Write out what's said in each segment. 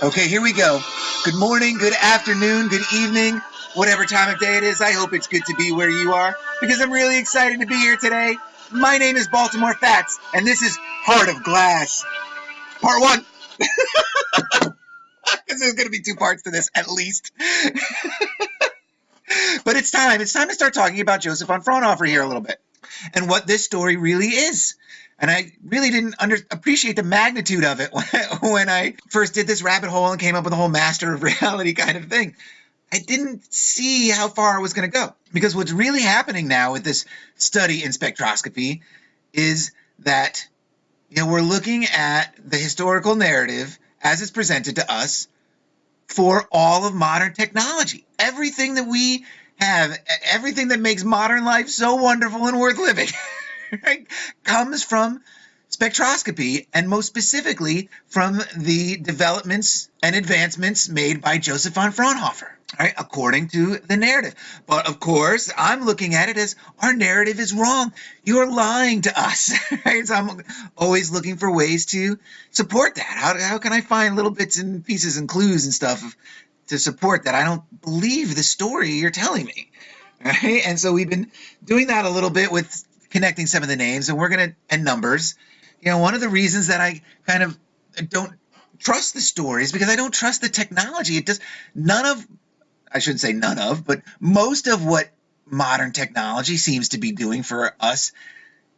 Okay, here we go. Good morning, good afternoon, good evening, whatever time of day it is. I hope it's good to be where you are because I'm really excited to be here today. My name is Baltimore Fats, and this is Heart of Glass, Part 1. Because there's going to be 2 parts to this, at least. But it's time. It's time to start talking about Joseph von Fraunhofer here a little bit and what this story really is. And I really didn't appreciate the magnitude of it when I first did this rabbit hole and came up with a whole master of reality kind of thing. I didn't see how far it was going to go. Because what's really happening now with this study in spectroscopy is that we're looking at the historical narrative as it's presented to us for all of modern technology. Everything that we have, everything that makes modern life so wonderful and worth living right, comes from spectroscopy, and most specifically from the developments and advancements made by Joseph von Fraunhofer, right, according to the narrative. But of course, I'm looking at it as our narrative is wrong. You're lying to us, right? So I'm always looking for ways to support that. How can I find little bits and pieces and clues and stuff to support that I don't believe the story you're telling me, right? And so we've been doing that a little bit with connecting some of the names, and numbers. One of the reasons that I kind of don't trust the story is because I don't trust the technology. I shouldn't say none of, but most of what modern technology seems to be doing for us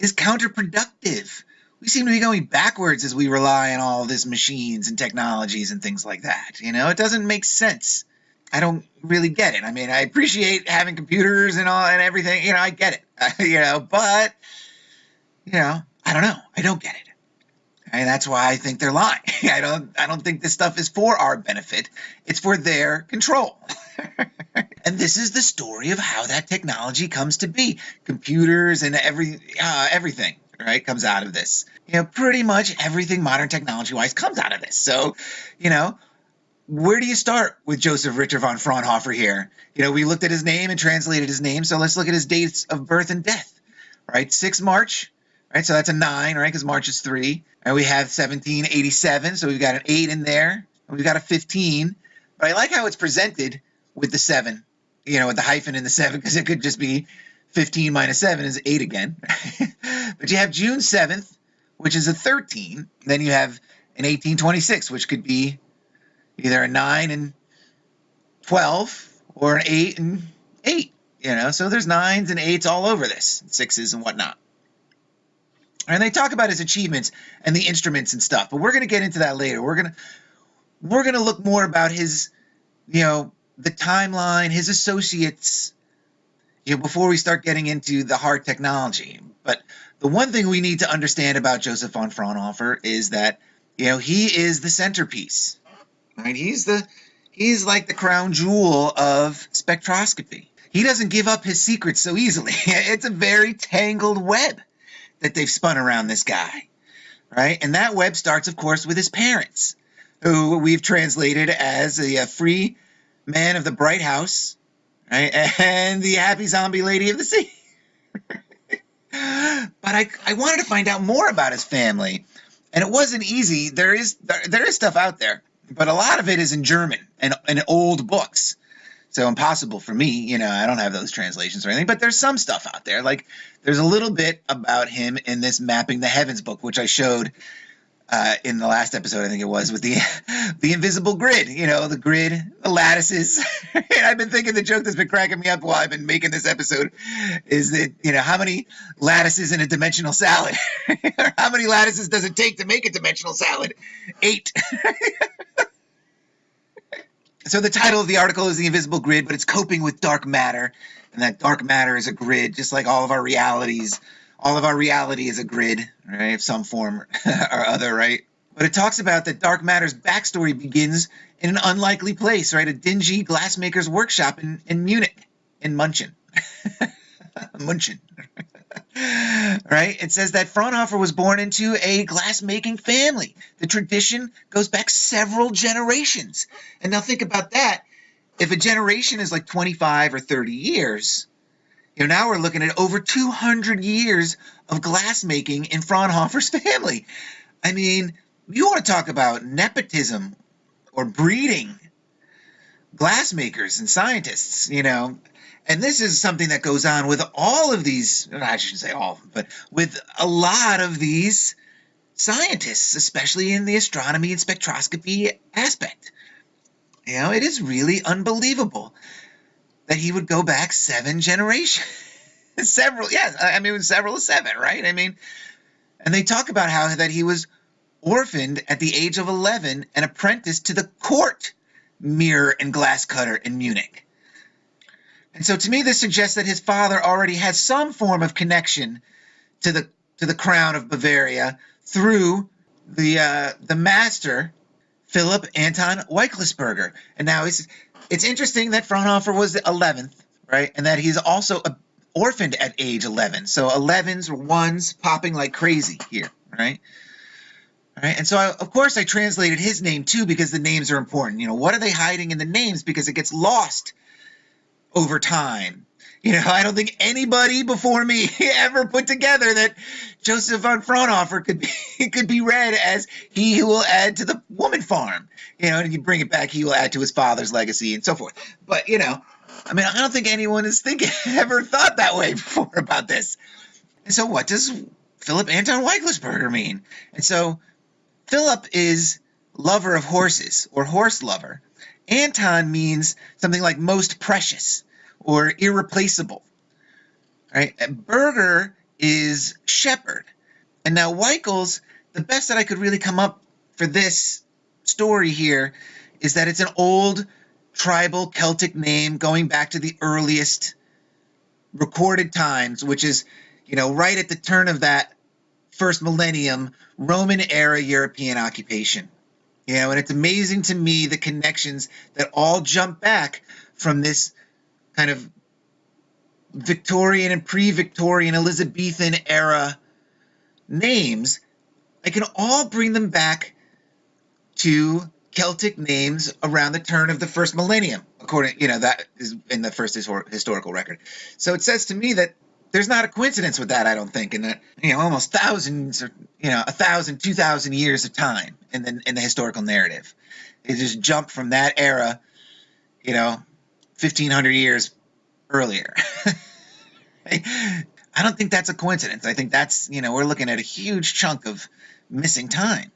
is counterproductive. We seem to be going backwards as we rely on all this machines and technologies and things like that. It doesn't make sense. I don't really get it. I mean, I appreciate having computers and all and everything. I get it. But I don't know. I don't get it. And that's why I think they're lying. I don't think this stuff is for our benefit. It's for their control. And this is the story of how that technology comes to be. Computers and everything, right, comes out of this. Pretty much everything modern technology-wise comes out of this. So, where do you start with Joseph Richard von Fraunhofer here? We looked at his name and translated his name, so let's look at his dates of birth and death, right? 6 March, right? So that's a 9, right? Because March is 3. And we have 1787, so we've got an 8 in there. And we've got a 15. But I like how it's presented with the 7, with the hyphen in the 7, because it could just be 15 minus 7 is 8 again. But you have June 7th, which is a 13. Then you have an 1826, which could be either a 9 and 12 or an 8 and 8, so there's 9s and 8s all over this, 6s and whatnot. And they talk about his achievements and the instruments and stuff, but we're going to get into that later. We're going to look more about his, the timeline, his associates, before we start getting into the hard technology. But the one thing we need to understand about Joseph von Fraunhofer is that, he is the centerpiece. Right? He's like the crown jewel of spectroscopy. He doesn't give up his secrets so easily. It's a very tangled web that they've spun around this guy, right? And that web starts, of course, with his parents, who we've translated as a free man of the bright house, right? And the happy zombie lady of the sea. But I wanted to find out more about his family, and it wasn't easy. There is stuff out there. But a lot of it is in German and in old books. So impossible for me, I don't have those translations or anything. But there's some stuff out there. Like there's a little bit about him in this Mapping the Heavens book, which I showed in the last episode, I think it was, with the invisible grid, the grid, the lattices. And I've been thinking the joke that's been cracking me up while I've been making this episode is that, how many lattices in a dimensional salad? Or how many lattices does it take to make a dimensional salad? 8. So the title of the article is The Invisible Grid, but it's coping with dark matter. And that dark matter is a grid, just like all of our realities. All of our reality is a grid, right, of some form or other, right? But it talks about that dark matter's backstory begins in an unlikely place, right? A dingy glassmaker's workshop in Munich, in München. München. Right? It says that Fraunhofer was born into a glass-making family. The tradition goes back several generations. And now think about that. If a generation is like 25 or 30 years, now we're looking at over 200 years of glass-making in Fraunhofer's family. I mean, you want to talk about nepotism or breeding glassmakers and scientists, And this is something that goes on with all of these, I shouldn't say all, but with a lot of these scientists, especially in the astronomy and spectroscopy aspect. It is really unbelievable that he would go back 7 generations. Several of 7, right? And they talk about how that he was orphaned at the age of 11 and apprenticed to the court mirror and glass cutter in Munich. And so to me, this suggests that his father already had some form of connection to the crown of Bavaria through the master, Philip Anton Weichelsberger. And now it's interesting that Fraunhofer was the 11th, right? And that he's also orphaned at age 11. So 11s or 1s popping like crazy here, right? All right. And so, of course, I translated his name, too, because the names are important. What are they hiding in the names? Because it gets lost over time. I don't think anybody before me ever put together that Joseph von Fraunhofer could be read as he who will add to the woman farm. And you bring it back, he will add to his father's legacy and so forth. But, I don't think anyone has ever thought that way before about this. And so what does Philip Anton Weichelsberger mean? And so Philip is lover of horses or horse lover. Anton means something like most precious or irreplaceable. Right? And Berger is shepherd. And now Weichels, the best that I could really come up for this story here is that it's an old tribal Celtic name going back to the earliest recorded times, which is, right at the turn of that first millennium, Roman era European occupation. And it's amazing to me the connections that all jump back from this kind of Victorian and pre-Victorian Elizabethan era names. I can all bring them back to Celtic names around the turn of the first millennium, according, that is in the first historical record. So it says to me that there's not a coincidence with that, I don't think, in that, almost thousands or, 1,000, 2,000 years of time in the historical narrative. It just jumped from that era, 1,500 years earlier. I don't think that's a coincidence. I think that's, we're looking at a huge chunk of missing time,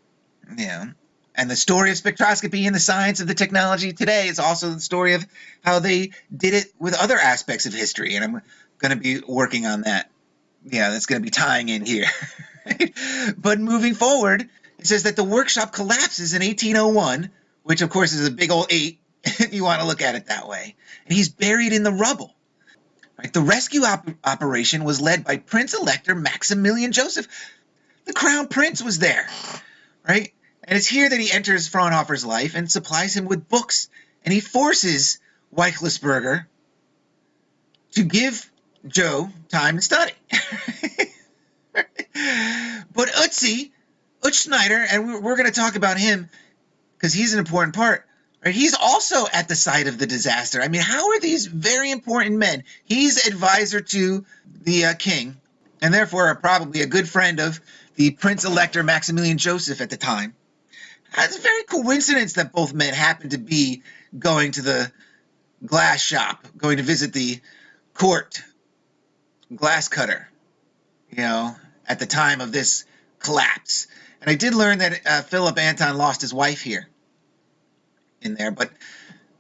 And the story of spectroscopy and the science of the technology today is also the story of how they did it with other aspects of history. And I'm going to be working on that. That's going to be tying in here. But moving forward, it says that the workshop collapses in 1801, which of course is a big old 8, if you want to look at it that way. And he's buried in the rubble. Right? The rescue operation was led by Prince Elector Maximilian Joseph. The Crown Prince was there, right? And it's here that he enters Fraunhofer's life and supplies him with books. And he forces Weichelsberger to give Joe time to study. But Schneider, and we're going to talk about him because he's an important part, right? He's also at the site of the disaster. How are these very important men? He's advisor to the king, and therefore probably a good friend of the Prince Elector Maximilian Joseph at the time. It's a very coincidence that both men happen to be going to the glass shop, going to visit the court glass cutter, at the time of this collapse. And I did learn that Philip Anton lost his wife here in there, but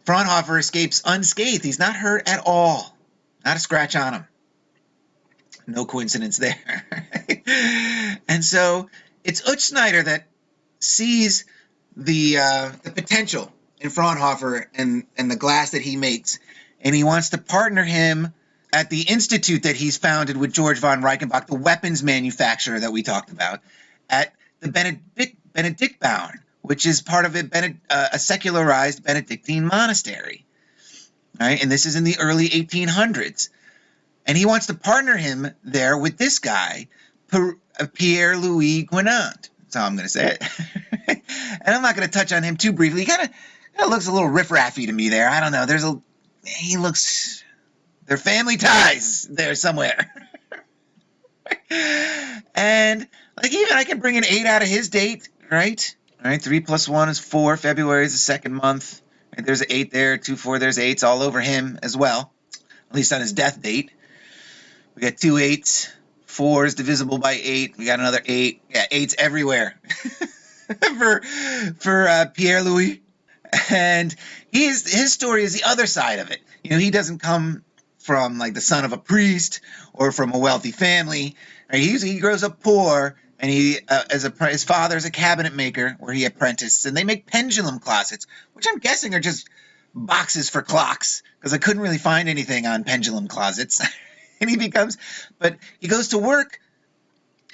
Fraunhofer escapes unscathed. He's not hurt at all. Not a scratch on him. No coincidence there. And so it's Schneider that sees the potential in Fraunhofer and the glass that he makes, and he wants to partner him at the institute that he's founded with George von Reichenbach, the weapons manufacturer that we talked about, at the Benedictbauern, which is part of a secularized Benedictine monastery. Right? And this is in the early 1800s. And he wants to partner him there with this guy, Pierre-Louis Guinand. That's how I'm going to say it. And I'm not going to touch on him too briefly. He kind of looks a little riffraffy to me there. I don't know. They're family ties there somewhere. And even I can bring an 8 out of his date, right? All right, 3 plus 1 is 4. February is the second month. Right, there's an 8 there, 2, 4, there's 8s all over him as well, at least on his death date. We got 2 8s. 4 is divisible by 8. We got another 8. Yeah, 8s everywhere for Pierre Louis. And his story is the other side of it. You know, he doesn't come from like the son of a priest or from a wealthy family. Right? He grows up poor, and his father is a cabinet maker where he apprenticed, and they make pendulum closets, which I'm guessing are just boxes for clocks, because I couldn't really find anything on pendulum closets. And he goes to work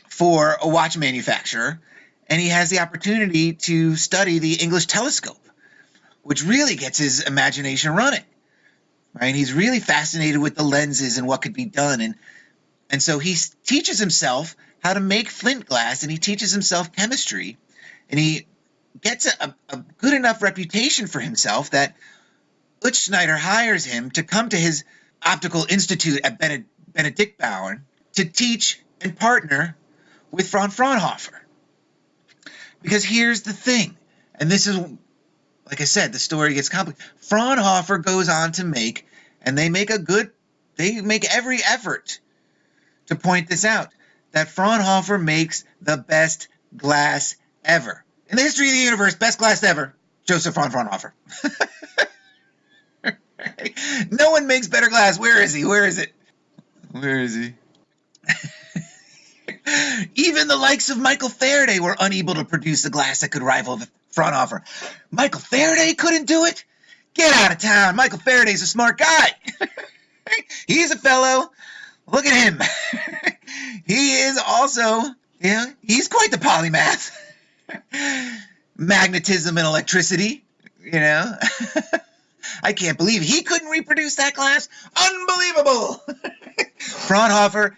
for a watch manufacturer, and he has the opportunity to study the English telescope, which really gets his imagination running. Right? He's really fascinated with the lenses and what could be done, and so he teaches himself how to make flint glass, and he teaches himself chemistry, and he gets a good enough reputation for himself that Utschneider hires him to come to his optical institute at Benediktbauern to teach and partner with Fraunhofer. Because here's the thing, and this is, like I said, the story gets complicated. Fraunhofer goes on to make, and they make every effort to point this out, that Fraunhofer makes the best glass ever. In the history of the universe, best glass ever, Joseph von Fraunhofer. No one makes better glass. Where is he? Where is it? Where is he? Even the likes of Michael Faraday were unable to produce a glass that could rival Fraunhofer. Michael Faraday couldn't do it? Get out of town. Michael Faraday's a smart guy. He's a fellow. Look at him. He is also, he's quite the polymath. Magnetism and electricity, I can't believe he couldn't reproduce that glass. Unbelievable. Fraunhofer,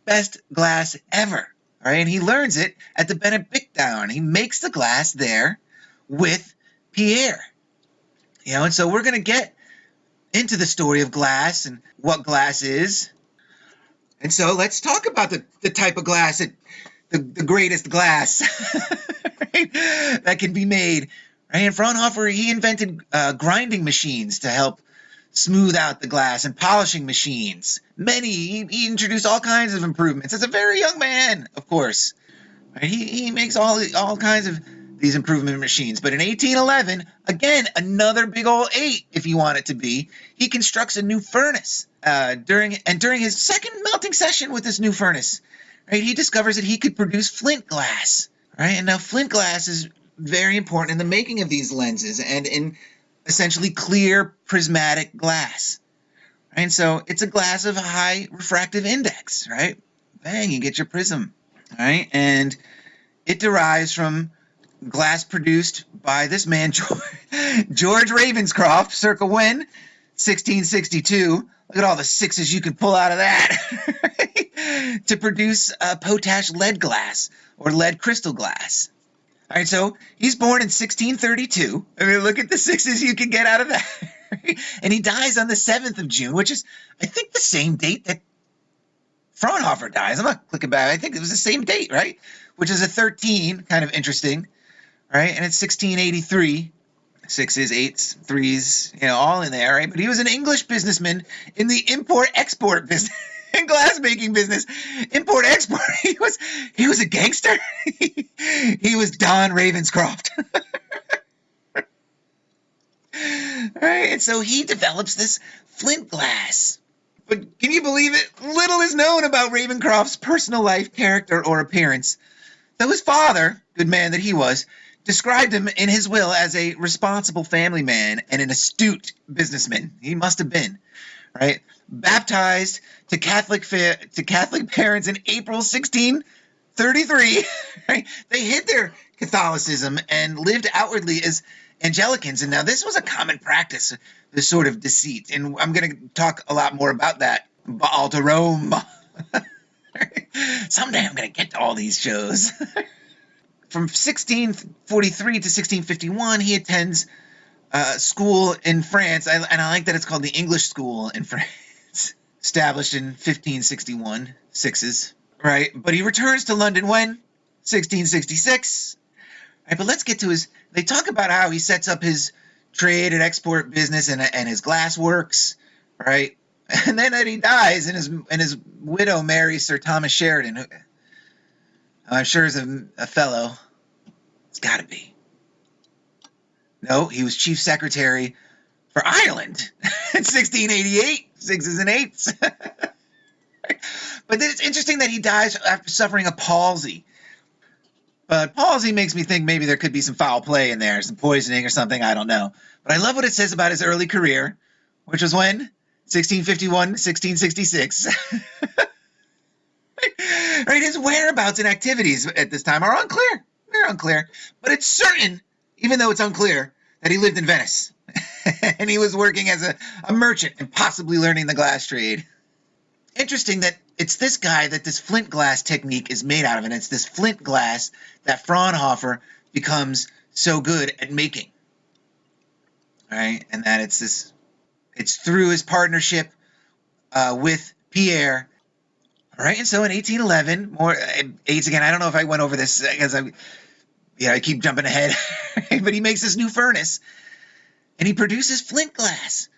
best glass ever. All right, and he learns it at the Benediktbauern. He makes the glass there with Pierre. And so we're going to get into the story of glass and what glass is. And so let's talk about the type of glass, the greatest glass right, that can be made. Right? And Fraunhofer, he invented grinding machines to help smooth out the glass, and polishing machines. He introduced all kinds of improvements as a very young man, of course. Right? He makes all kinds of these improvement machines. But in 1811, again, another big old 8, if you want it to be, he constructs a new furnace. During his second melting session with this new furnace, right, he discovers that he could produce flint glass. Right? And now flint glass is very important in the making of these lenses and in essentially clear prismatic glass. Right? And so it's a glass of high refractive index, right? Bang, you get your prism. Right? And it derives from glass produced by this man, George Ravenscroft, circa when? 1662. Look at all the 6s you can pull out of that. To produce potash lead glass or lead crystal glass. All right, so he's born in 1632. I mean, look at the 6s you can get out of that. And he dies on the 7th of June, which is, I think, the same date that Fraunhofer dies. I'm not clicking back. I think it was the same date, right? Which is a 13, kind of interesting, right? And it's 1683. 6s, 8s, 3s, all in there, right? But he was an English businessman in the import-export business. In glass-making business, import-export. He was a gangster. He was Don Ravenscroft. Right? And so he develops this flint glass. But can you believe it? Little is known about Ravenscroft's personal life, character, or appearance. Though his father, good man that he was, described him in his will as a responsible family man and an astute businessman. He must have been, right? Baptized to Catholic parents in April 1633. Right? They hid their Catholicism and lived outwardly as Anglicans. And now this was a common practice, this sort of deceit. And I'm going to talk a lot more about that. Baal to Rome. Someday I'm going to get to all these shows. From 1643 to 1651, he attends school in France. And I like that it's called the English School in France. Established in 1561, 6s, right? But he returns to London when? 1666. Right, but let's get to his. They talk about how he sets up his trade and export business and his glass works, right? And then he dies, and his widow marries Sir Thomas Sheridan, who I'm sure is a fellow. It's got to be. No, he was chief secretary for Ireland in 1688, sixes and eights. But then it's interesting that he dies after suffering a palsy. But palsy makes me think maybe there could be some foul play in there, some poisoning or something, I don't know. But I love what it says about his early career, which was when? 1651, 1666. Right, his whereabouts and activities at this time are unclear. They're unclear. But it's certain, even though it's unclear, that he lived in Venice. And he was working as a merchant and possibly learning the glass trade. Interesting that it's this guy that this flint glass technique is made out of, and it's this flint glass that Fraunhofer becomes so good at making. Right? And that it's through his partnership with Pierre. All right, and so in 1811, more AIDS again. I don't know if I went over this because I keep jumping ahead. But he makes this new furnace, and he produces flint glass.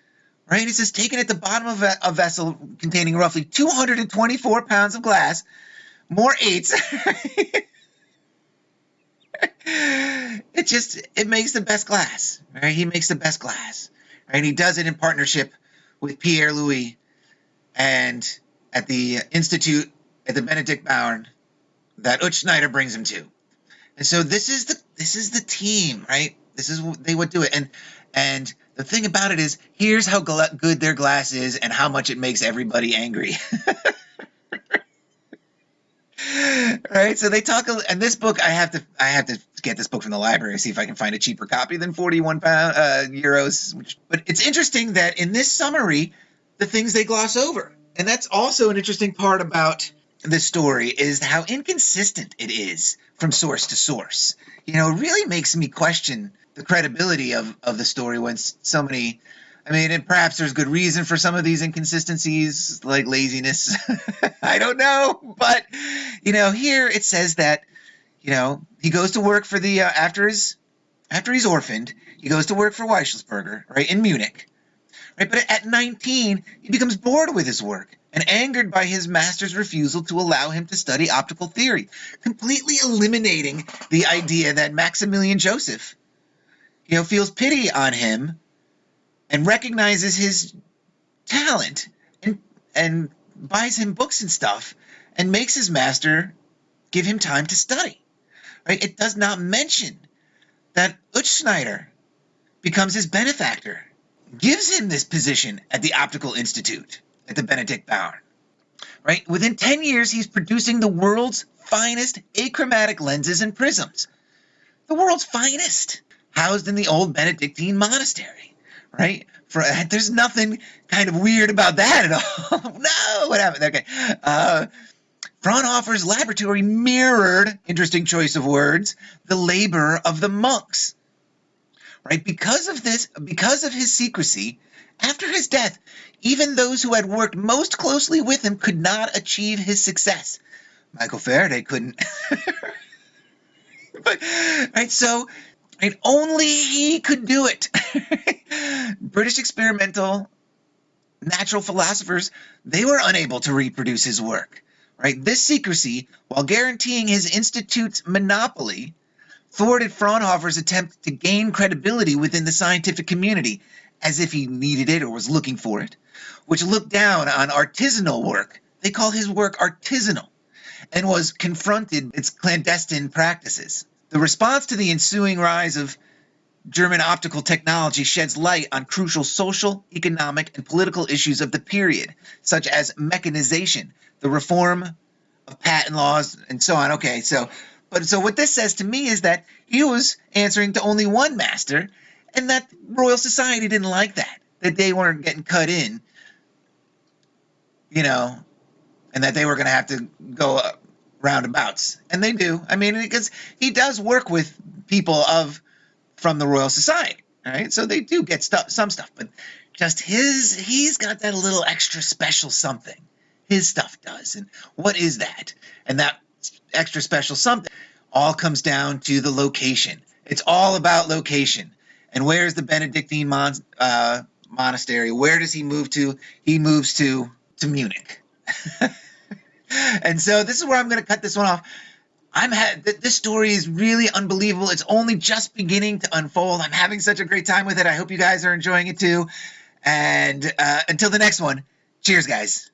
Right? It says taken at the bottom of a vessel containing roughly 224 pounds of glass, more eights. It makes the best glass. Right? He makes the best glass. Right? And he does it in partnership with Pierre Louis and at the Institute at the Benedict Bauern that Utschneider brings him to. And so this is the team, right? This is what they would do it. And the thing about it is, here's how good their glass is and how much it makes everybody angry. Right? So they talk, and this book, I have to get this book from the library, see if I can find a cheaper copy than 41 euros. But it's interesting that in this summary, the things they gloss over. And that's also an interesting part about this story, is how inconsistent it is from source to source. It really makes me question the credibility of the story when so many, and perhaps there's good reason for some of these inconsistencies, like laziness. I don't know. But, here it says that, he goes to work for the, after he's orphaned, he goes to work for Weichelsberger, right, in Munich. Right, but at 19, he becomes bored with his work and angered by his master's refusal to allow him to study optical theory, completely eliminating the idea that Maximilian Joseph, feels pity on him and recognizes his talent and buys him books and stuff and makes his master give him time to study. Right? It does not mention that Utschneider becomes his benefactor, gives him this position at the Optical Institute at the Benedict Bauern. Right? Within 10 years, he's producing the world's finest achromatic lenses and prisms. The world's finest, housed in the old Benedictine monastery. Right? There's nothing kind of weird about that at all. No, what happened? Okay. Fraunhofer's laboratory mirrored, interesting choice of words, the labor of the monks. Right? Because of his secrecy, after his death, even those who had worked most closely with him could not achieve his success. Michael Faraday couldn't. But right, so only he could do it. British experimental natural philosophers, they were unable to reproduce his work. Right? This secrecy, while guaranteeing his institute's monopoly, thwarted Fraunhofer's attempt to gain credibility within the scientific community, as if he needed it or was looking for it, which looked down on artisanal work. They call his work artisanal, and was confronted its clandestine practices. The response to the ensuing rise of German optical technology sheds light on crucial social, economic, and political issues of the period, such as mechanization, the reform of patent laws, and so on. Okay, so what this says to me is that he was answering to only one master, and that Royal Society didn't like that they weren't getting cut in, and that they were going to have to go roundabouts. And they do. Because he does work with people from the Royal Society, right? So they do get some stuff, but just he's got that little extra special something. His stuff does. And what is that? And that extra special something all comes down to the location. It's all about location. And where's the Benedictine monastery? Where does he move to? He moves to Munich. And so this is where I'm going to cut this one off. This story is really unbelievable. It's only just beginning to unfold. I'm having such a great time with it. I hope you guys are enjoying it too. And until the next one, cheers, guys.